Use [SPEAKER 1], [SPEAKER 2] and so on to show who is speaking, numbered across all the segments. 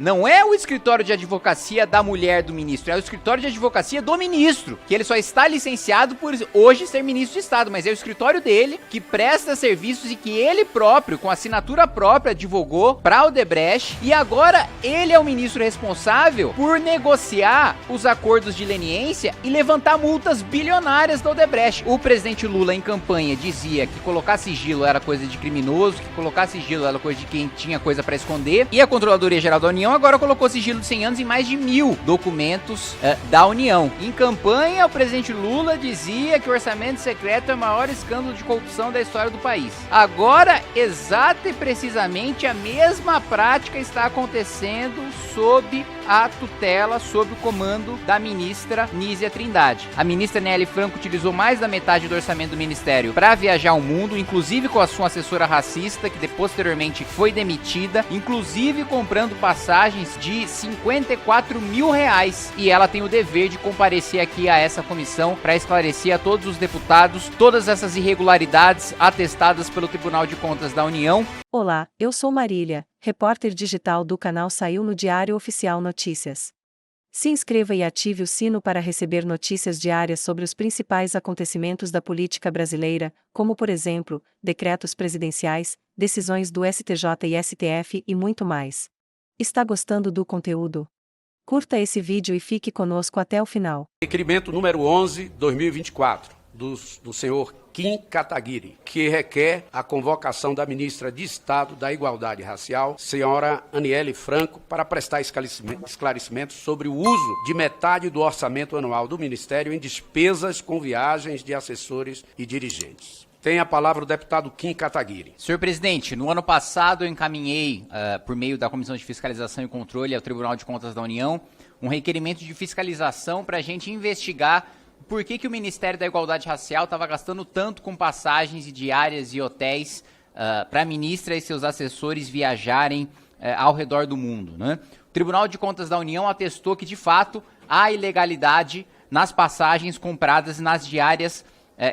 [SPEAKER 1] não é o escritório de advocacia da mulher do ministro, é o escritório de advocacia do ministro, que ele só está licenciado por hoje ser ministro de Estado, mas é o escritório dele que presta serviços e que ele próprio, com assinatura própria, divulgou para Odebrecht, e agora ele é o ministro responsável por negociar os acordos de leniência e levantar multas bilionárias da Odebrecht. O presidente Lula, em campanha, dizia que colocar sigilo era coisa de criminoso, que colocar sigilo era coisa de quem tinha coisa para esconder, e a Controladoria Geral da União agora colocou sigilo de 100 anos em mais de 1000 documentos da União. Em campanha, o presidente Lula dizia que o orçamento secreto é o maior escândalo de corrupção da história do país. Agora, exata e precisamente a mesma prática está acontecendo sob a tutela, sob o comando da ministra Nízia Trindade. A ministra Nélia Franco utilizou mais da metade do orçamento do ministério para viajar o mundo, inclusive com a sua assessora racista, que posteriormente foi demitida, inclusive comprando passagens de R$54 mil. E ela tem o dever de comparecer aqui a essa comissão para esclarecer a todos os deputados todas essas irregularidades atestadas pelo Tribunal de Contas da União.
[SPEAKER 2] Olá, eu sou Marília, repórter digital do canal Saiu no Diário Oficial Notícias. Se inscreva e ative o sino para receber notícias diárias sobre os principais acontecimentos da política brasileira, como por exemplo, decretos presidenciais, decisões do STJ e STF e muito mais. Está gostando do conteúdo? Curta esse vídeo e fique conosco até o final.
[SPEAKER 3] Requerimento número 11/2024, do senhor Kim Kataguiri, que requer a convocação da ministra de Estado da Igualdade Racial, senhora Aniele Franco, para prestar esclarecimentos sobre o uso de metade do orçamento anual do Ministério em despesas com viagens de assessores e dirigentes. Tem a palavra o deputado Kim Kataguiri.
[SPEAKER 1] Senhor presidente, no ano passado eu encaminhei, por meio da Comissão de Fiscalização e Controle ao Tribunal de Contas da União, um requerimento de fiscalização para a gente investigar por que o Ministério da Igualdade Racial estava gastando tanto com passagens e diárias e hotéis para a ministra e seus assessores viajarem ao redor do mundo, né? O Tribunal de Contas da União atestou que, de fato, há ilegalidade nas passagens compradas e nas diárias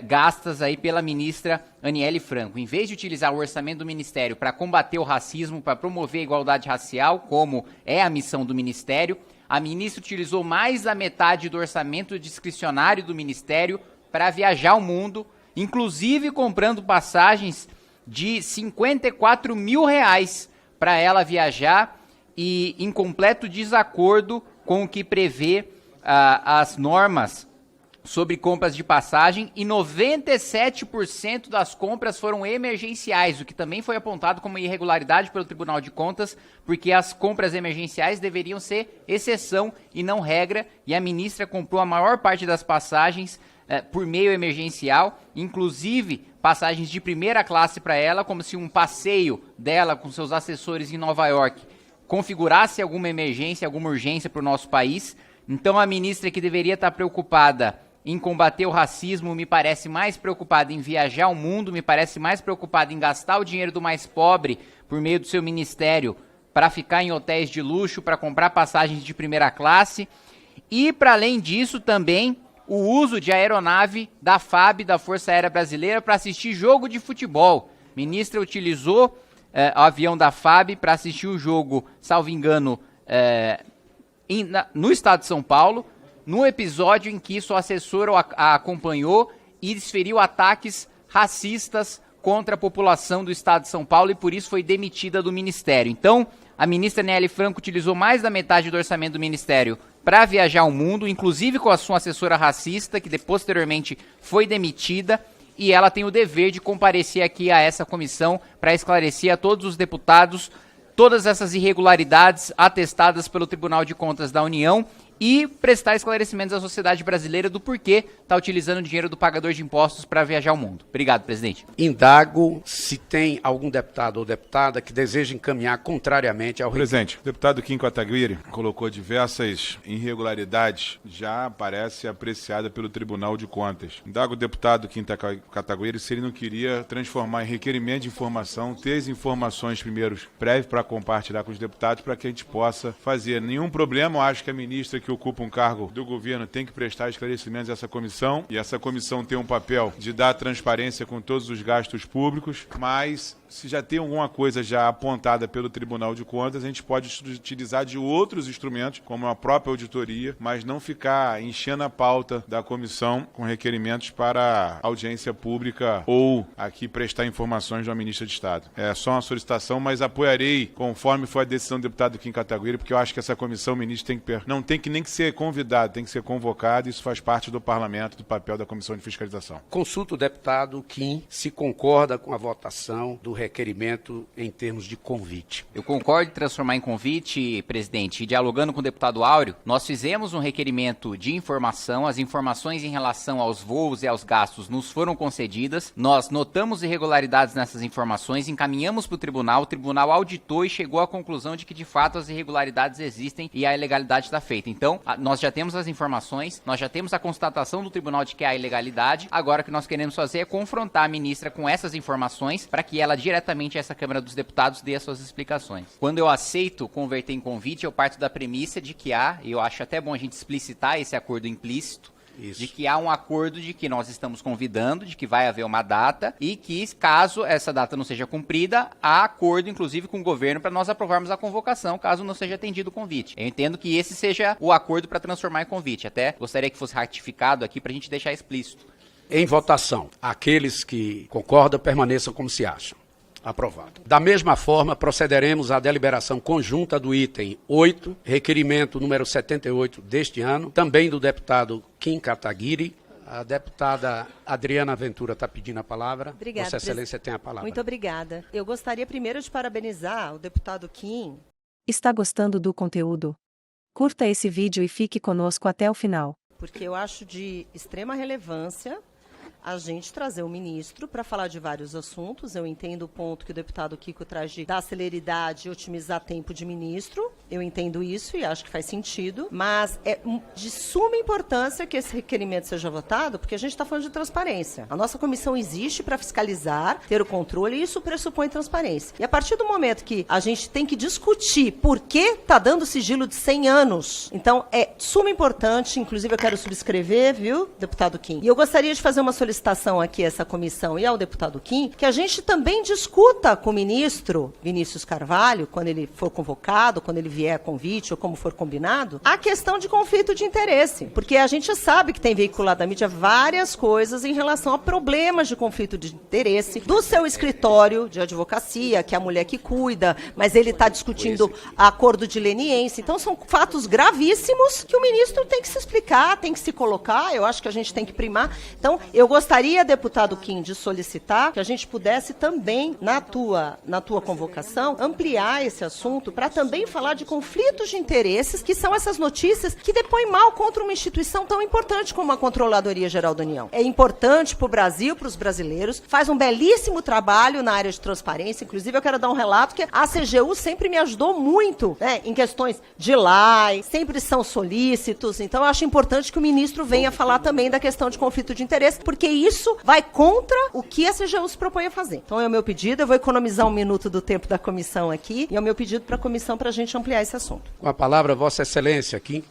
[SPEAKER 1] gastas aí pela ministra Aniele Franco. Em vez de utilizar o orçamento do Ministério para combater o racismo, para promover a igualdade racial, como é a missão do Ministério, a ministra utilizou mais da metade do orçamento discricionário do Ministério para viajar o mundo, inclusive comprando passagens de R$54 mil para ela viajar, e em completo desacordo com o que prevê as normas sobre compras de passagem, e 97% das compras foram emergenciais, o que também foi apontado como irregularidade pelo Tribunal de Contas, porque as compras emergenciais deveriam ser exceção e não regra, e a ministra comprou a maior parte das passagens por meio emergencial, inclusive passagens de primeira classe para ela, como se um passeio dela com seus assessores em Nova York configurasse alguma emergência, alguma urgência para o nosso país. Então a ministra, que deveria estar preocupada em combater o racismo, me parece mais preocupada em viajar o mundo, me parece mais preocupada em gastar o dinheiro do mais pobre por meio do seu ministério para ficar em hotéis de luxo, para comprar passagens de primeira classe, e para além disso também o uso de aeronave da FAB, da Força Aérea Brasileira, para assistir jogo de futebol. A ministra utilizou o avião da FAB para assistir o jogo, salvo engano, no estado de São Paulo, no episódio em que sua assessora a acompanhou e desferiu ataques racistas contra a população do estado de São Paulo, e por isso foi demitida do ministério. Então, a ministra Nélia Franco utilizou mais da metade do orçamento do ministério para viajar o mundo, inclusive com a sua assessora racista, que posteriormente foi demitida, e ela tem o dever de comparecer aqui a essa comissão para esclarecer a todos os deputados todas essas irregularidades atestadas pelo Tribunal de Contas da União e prestar esclarecimentos à sociedade brasileira do porquê está utilizando o dinheiro do pagador de impostos para viajar o mundo. Obrigado, presidente.
[SPEAKER 3] Indago se tem algum deputado ou deputada que deseja encaminhar contrariamente ao
[SPEAKER 4] Presidente, o deputado Kim Kataguiri colocou diversas irregularidades, já parece apreciada pelo Tribunal de Contas. Indago o deputado Kim Kataguiri se ele não queria transformar em requerimento de informação, ter as informações primeiro prévias para compartilhar com os deputados, para que a gente possa fazer. Nenhum problema, eu acho que a ministra que ocupa um cargo do governo tem que prestar esclarecimentos a essa comissão, e essa comissão tem um papel de dar transparência com todos os gastos públicos, mas se já tem alguma coisa já apontada pelo Tribunal de Contas, a gente pode utilizar de outros instrumentos, como a própria auditoria, mas não ficar enchendo a pauta da comissão com requerimentos para audiência pública ou aqui prestar informações de uma ministra de Estado. É só uma solicitação, mas apoiarei conforme foi a decisão do deputado Kim Kataguiri, porque eu acho que essa comissão, o ministro não tem que nem que ser convidado, tem que ser convocado, e isso faz parte do parlamento, do papel da Comissão de Fiscalização.
[SPEAKER 3] Consulta o deputado Kim se concorda com a votação do requerimento em termos de convite.
[SPEAKER 1] Eu concordo em transformar em convite, presidente, e dialogando com o deputado Áureo, nós fizemos um requerimento de informação, as informações em relação aos voos e aos gastos nos foram concedidas, nós notamos irregularidades nessas informações, encaminhamos para o tribunal auditou e chegou à conclusão de que de fato as irregularidades existem e a ilegalidade está feita. Então, nós já temos as informações, nós já temos a constatação do tribunal de que há ilegalidade, agora o que nós queremos fazer é confrontar a ministra com essas informações para que ela diretamente a essa Câmara dos Deputados dê as suas explicações. Quando eu aceito converter em convite, eu parto da premissa de que há, e eu acho até bom a gente explicitar esse acordo implícito, isso. De que há um acordo de que nós estamos convidando, de que vai haver uma data e que, caso essa data não seja cumprida, há acordo, inclusive, com o governo para nós aprovarmos a convocação, caso não seja atendido o convite. Eu entendo que esse seja o acordo para transformar em convite. Até gostaria que fosse ratificado aqui para a gente deixar explícito.
[SPEAKER 3] Em votação, aqueles que concordam permaneçam como se acham. Aprovado. Da mesma forma, procederemos à deliberação conjunta do item 8, requerimento número 78 deste ano, também do deputado Kim Kataguiri. A deputada Adriana Ventura está pedindo a palavra.
[SPEAKER 5] Obrigada,
[SPEAKER 3] Vossa Excelência tem a palavra.
[SPEAKER 5] Muito obrigada. Eu gostaria primeiro de parabenizar o deputado Kim.
[SPEAKER 2] Está gostando do conteúdo? Curta esse vídeo e fique conosco até o final.
[SPEAKER 5] Porque eu acho de extrema relevância a gente trazer o ministro para falar de vários assuntos. Eu entendo o ponto que o deputado Kiko traz de dar celeridade e otimizar tempo de ministro. Eu entendo isso e acho que faz sentido. Mas é de suma importância que esse requerimento seja votado, porque a gente está falando de transparência. A nossa comissão existe para fiscalizar, ter o controle, e isso pressupõe transparência. E a partir do momento que a gente tem que discutir por que está dando sigilo de 100 anos, então é de suma importância, inclusive eu quero subscrever, viu, deputado Kim? E eu gostaria de fazer uma solicitação aqui a essa comissão e ao deputado Kim, que a gente também discuta com o ministro Vinícius Carvalho, quando ele for convocado, quando ele vier a convite ou como for combinado, a questão de conflito de interesse. Porque a gente sabe que tem veiculado na mídia várias coisas em relação a problemas de conflito de interesse do seu escritório de advocacia, que é a mulher que cuida, mas ele está discutindo acordo de leniência. Então são fatos gravíssimos que o ministro tem que se explicar, tem que se colocar. Eu acho que a gente tem que primar. Então, eu gostaria, deputado Kim, de solicitar que a gente pudesse também, na tua convocação, ampliar esse assunto para também falar de conflitos de interesses, que são essas notícias que depõem mal contra uma instituição tão importante como a Controladoria Geral da União. É importante para o Brasil, para os brasileiros, faz um belíssimo trabalho na área de transparência. Inclusive, eu quero dar um relato que a CGU sempre me ajudou muito, né, em questões de lei, sempre são solícitos. Então, eu acho importante que o ministro venha falar também da questão de conflito de interesse, porque isso vai contra o que a CGU se propõe a fazer. Então é o meu pedido, eu vou economizar 1 minuto do tempo da comissão aqui, e é o meu pedido para a comissão para a gente ampliar esse assunto.
[SPEAKER 3] Com a palavra, Vossa Excelência, Kim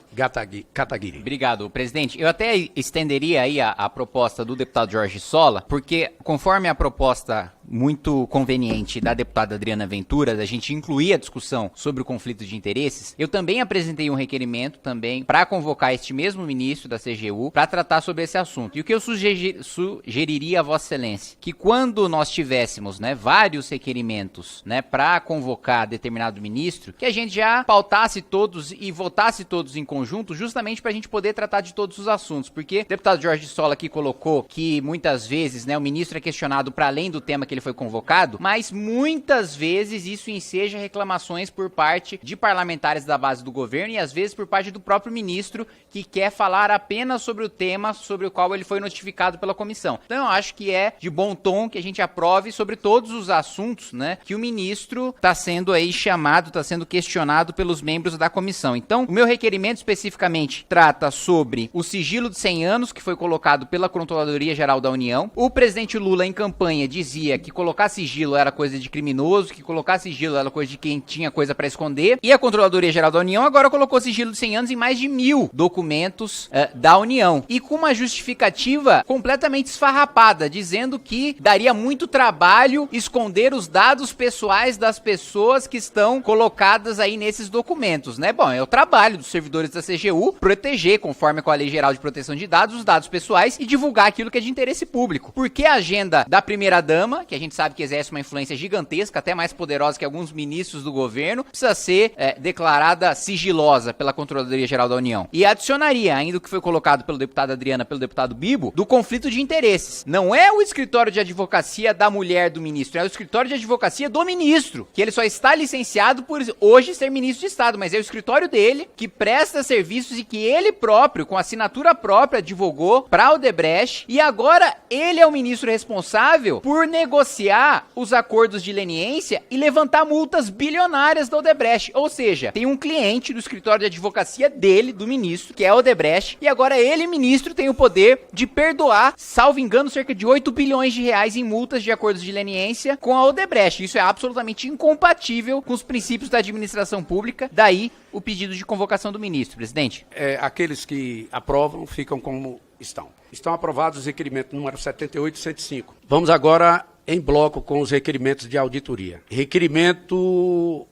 [SPEAKER 3] Kataguiri.
[SPEAKER 1] Obrigado, presidente. Eu até estenderia aí a proposta do deputado Jorge Sola, porque conforme a proposta muito conveniente da deputada Adriana Ventura, da gente incluir a discussão sobre o conflito de interesses, eu também apresentei um requerimento também para convocar este mesmo ministro da CGU para tratar sobre esse assunto. E o que eu sugeriria a Vossa Excelência, que quando nós tivéssemos, né, vários requerimentos, né, para convocar determinado ministro, que a gente já pautasse todos e votasse todos em conjunto, justamente para a gente poder tratar de todos os assuntos, porque o deputado Jorge Sola aqui colocou que muitas vezes, né, o ministro é questionado para além do tema que ele foi convocado, mas muitas vezes isso enseja reclamações por parte de parlamentares da base do governo e às vezes por parte do próprio ministro, que quer falar apenas sobre o tema sobre o qual ele foi notificado pela comissão. Então eu acho que é de bom tom que a gente aprove sobre todos os assuntos, né, que o ministro está sendo aí chamado, está sendo questionado pelos membros da comissão. Então, o meu requerimento especificamente trata sobre o sigilo de 100 anos que foi colocado pela Controladoria Geral da União. O presidente Lula, em campanha, dizia que colocar sigilo era coisa de criminoso, que colocar sigilo era coisa de quem tinha coisa para esconder. E a Controladoria Geral da União agora colocou sigilo de 100 anos em mais de 1000 documentos da União. E com uma justificativa completamente esfarrapada, dizendo que daria muito trabalho esconder os dados pessoais das pessoas que estão colocadas aí nesses documentos, né? Bom, é o trabalho dos servidores da CGU proteger, conforme com a Lei Geral de Proteção de Dados, os dados pessoais e divulgar aquilo que é de interesse público. Porque a agenda da primeira-dama, que a gente sabe que exerce uma influência gigantesca, até mais poderosa que alguns ministros do governo, precisa ser declarada sigilosa pela Controladoria Geral da União. E adicionaria, ainda o que foi colocado pelo deputado Adriana, pelo deputado Bibo, do conflito de interesses. Não é o escritório de advocacia da mulher do ministro, é o escritório de advocacia do ministro, que ele só está licenciado por hoje ser ministro de Estado, mas é o escritório dele que presta serviços e que ele próprio, com assinatura própria, divulgou para o Odebrecht, e agora ele é o ministro responsável por negociar os acordos de leniência e levantar multas bilionárias da Odebrecht. Ou seja, tem um cliente do escritório de advocacia dele, do ministro, que é o Odebrecht, e agora ele, ministro, tem o poder de perdoar, salvo engano, cerca de 8 bilhões de reais em multas de acordos de leniência com a Odebrecht. Isso é absolutamente incompatível com os princípios da administração pública, daí o pedido de convocação do ministro, presidente.
[SPEAKER 3] Aqueles que aprovam ficam como estão. Estão aprovados os requerimentos número 78 e 105. Vamos agora em bloco com os requerimentos de auditoria. Requerimento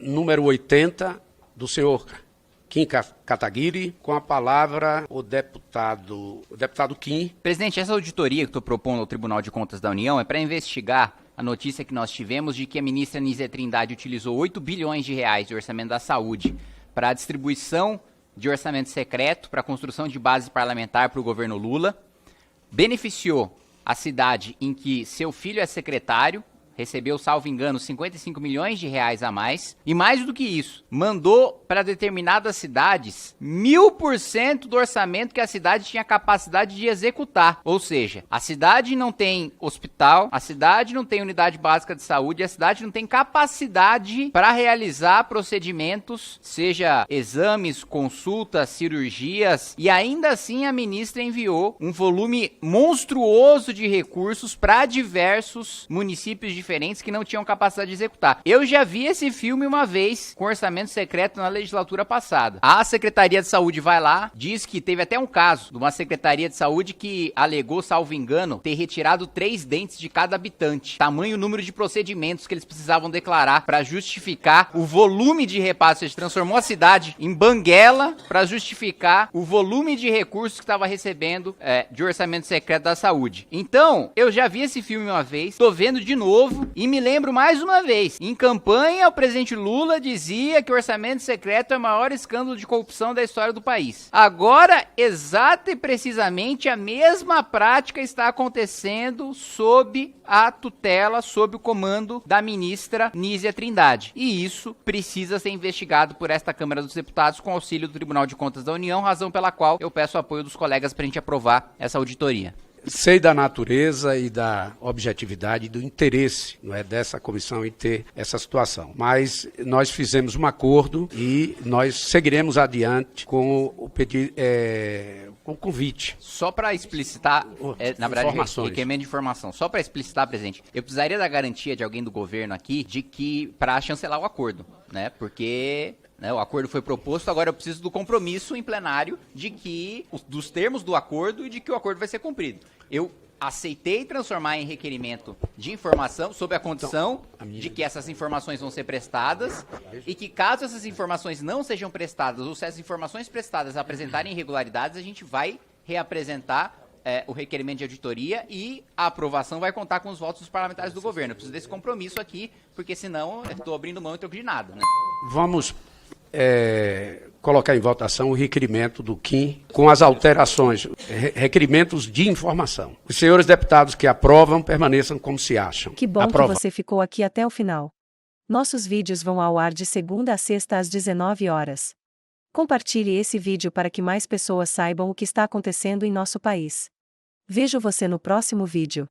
[SPEAKER 3] número 80 do senhor Kim Kataguiri, com a palavra o deputado Kim.
[SPEAKER 1] Presidente, essa auditoria que estou propondo ao Tribunal de Contas da União é para investigar a notícia que nós tivemos de que a ministra Nízia Trindade utilizou 8 bilhões de reais de orçamento da saúde para a distribuição de orçamento secreto para a construção de base parlamentar para o governo Lula, beneficiou a cidade em que seu filho é secretário, recebeu, salvo engano, 55 milhões de reais a mais. E mais do que isso, mandou para determinadas cidades 1000% do orçamento que a cidade tinha capacidade de executar. Ou seja, a cidade não tem hospital, a cidade não tem unidade básica de saúde, a cidade não tem capacidade para realizar procedimentos, seja exames, consultas, cirurgias. E ainda assim a ministra enviou um volume monstruoso de recursos para diversos municípios diferentes que não tinham capacidade de executar. Eu já vi esse filme uma vez com orçamento secreto na legislatura passada. A Secretaria de Saúde vai lá, diz que teve até um caso de uma Secretaria de Saúde que alegou, salvo engano, ter retirado 3 dentes de cada habitante. Tamanho número de procedimentos que eles precisavam declarar para justificar o volume de repasse. Eles transformou a cidade em banguela para justificar o volume de recursos que estava recebendo de orçamento secreto da saúde. Então, eu já vi esse filme uma vez, tô vendo de novo, e me lembro mais uma vez, em campanha o presidente Lula dizia que o orçamento secreto é o maior escândalo de corrupção da história do país. Agora, exata e precisamente a mesma prática está acontecendo sob a tutela, sob o comando da ministra Nízia Trindade. E isso precisa ser investigado por esta Câmara dos Deputados com auxílio do Tribunal de Contas da União, razão pela qual eu peço o apoio dos colegas para a gente aprovar essa auditoria.
[SPEAKER 3] Sei da natureza e da objetividade e do interesse, não é, dessa comissão em ter essa situação. Mas nós fizemos um acordo e nós seguiremos adiante com o pedido, com o convite.
[SPEAKER 1] Só para explicitar, na verdade, requerimento de informação. Só para explicitar, presidente, eu precisaria da garantia de alguém do governo aqui de que para chancelar o acordo, né? Porque o acordo foi proposto, agora eu preciso do compromisso em plenário de que, dos termos do acordo e de que o acordo vai ser cumprido. Eu aceitei transformar em requerimento de informação sob a condição de que essas informações vão ser prestadas e que caso essas informações não sejam prestadas ou se as informações prestadas apresentarem irregularidades, a gente vai reapresentar o requerimento de auditoria e a aprovação vai contar com os votos dos parlamentares do governo. Eu preciso desse compromisso aqui, porque senão eu estou abrindo mão em troco de nada, né?
[SPEAKER 3] Vamos colocar em votação o requerimento do Kim com as alterações, requerimentos de informação. Os senhores deputados que aprovam permaneçam como se acham.
[SPEAKER 2] Que bom que você ficou aqui até o final. Nossos vídeos vão ao ar de segunda a sexta às 19 horas. Compartilhe esse vídeo para que mais pessoas saibam o que está acontecendo em nosso país. Vejo você no próximo vídeo.